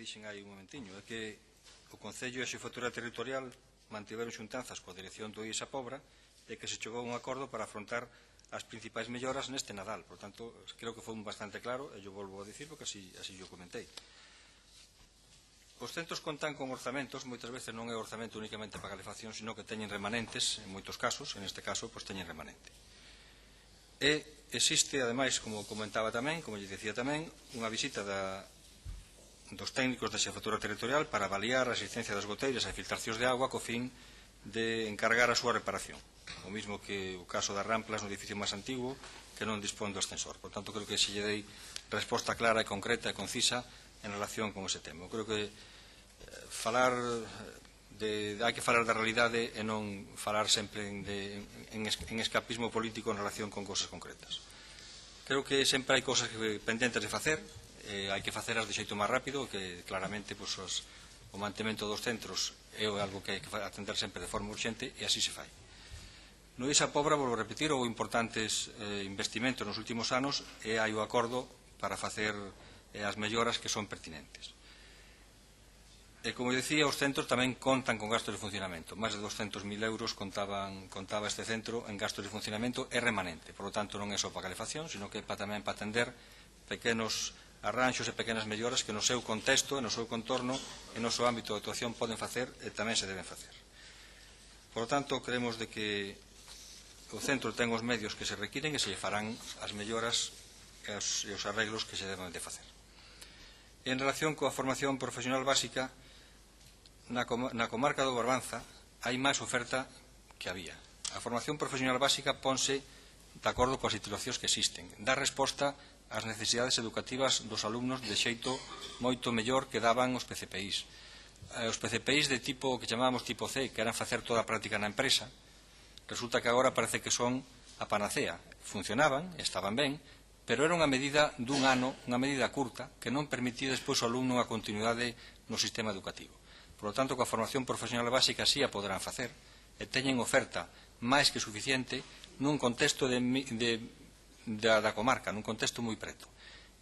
dixen hai un momentiño, é que o Concello e a Xefatura Territorial mantiveron xuntanzas coa dirección do IES a Pobra e que se chegou a un acordo para afrontar as principais melloras neste Nadal. Por tanto, creo que foi bastante claro, e eu volvo a dicir porque así yo comentei. Os centros contan con orzamentos, moitas veces non é orzamento únicamente para calefacción, sino que teñen remanentes, en moitos casos, en este caso, pois teñen remanente. E existe, ademais, como comentaba tamén, como lle dicía tamén, unha visita dos técnicos da Xefatura Territorial para avaliar a existencia das goteiras e filtracións de agua co fin de encargar a súa reparación. O mismo que o caso das ramplas no edificio máis antigo que non dispón do ascensor. Por tanto, creo que se lle dei resposta clara e concreta e concisa en relación con ese tema. Eu creo que hai que falar da realidade e non falar sempre en escapismo político en relación con cousas concretas. Creo que sempre hai cousas pendentes de facer, hai que facelas de xeito máis rápido, que claramente o mantemento dos centros é algo que hai que atender sempre de forma urxente, e así se fai. No IES a Pobra, volvo a repetir, houve importantes investimentos nos últimos anos e hai o acordo para facer as melloras que son pertinentes. E, como dicía, os centros tamén contan con gastos de funcionamento. Más de 200.000 euros contaba este centro en gastos de funcionamento e remanente. Por lo tanto, non é só para calefacción, sino que tamén para atender pequenos arranxos e pequenas melloras que no seu contexto, no seu contorno e no seu ámbito de actuación poden facer e tamén se deben facer. Por lo tanto, creemos de que o centro ten os medios que se requiren e se lle farán as melloras e os arreglos que se deben de facer. En relación coa formación profesional básica, na comarca do Barbanza hai máis oferta que había. A formación profesional básica ponse de acordo coas titulacións que existen, dá resposta ás necesidades educativas dos alumnos de xeito moito mellor que daban os PCPIs. Os PCPIs de tipo que chamábamos tipo C, que eran facer toda a práctica na empresa, resulta que agora parece que son a panacea. Funcionaban, estaban ben, pero era unha medida dun ano, unha medida curta, que non permitía despois ao alumno unha continuidade no sistema educativo. Por lo tanto, coa formación profesional básica sí a poderán facer, e teñen oferta máis que suficiente nun contexto da comarca, nun contexto moi preto.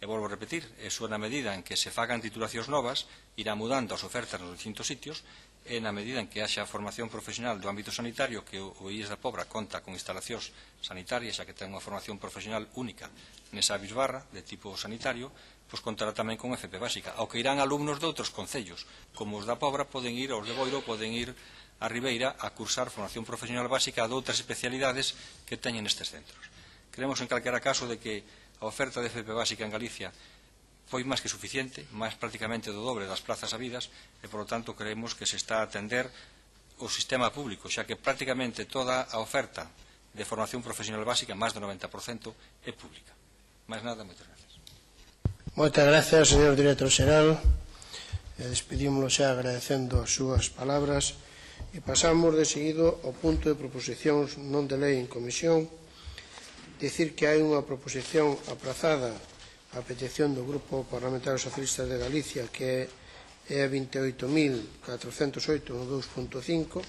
E volvo a repetir, eso na medida en que se fagan titulacións novas, irá mudando as ofertas nos distintos sitios, e na medida en que haxa formación profesional do ámbito sanitario, que o IES da Pobra conta con instalacións sanitarias, xa que ten unha formación profesional única nesa bisbarra de tipo sanitario, pois contará tamén con FP básica, ao que irán alumnos de outros concellos, como os da Pobra poden ir, os de Boiro poden ir a Ribeira a cursar formación profesional básica de outras especialidades que teñen nestes centros. Creemos en calquera caso de que a oferta de FP básica en Galicia foi máis que suficiente, máis prácticamente do dobre das plazas habidas, e, por lo tanto, creemos que se está a atender o sistema público, xa que prácticamente toda a oferta de formación profesional básica, máis do 90%, é pública. Máis nada, moitas gracias. Moitas gracias, señor director xeral. Despedímoslo xa agradecendo as súas palabras e pasamos de seguido ao punto de proposicións non de lei en comisión. Dicir que hai unha proposición aprazada a petición do Grupo Parlamentario Socialista de Galicia, que é a 28.408 no 2.5,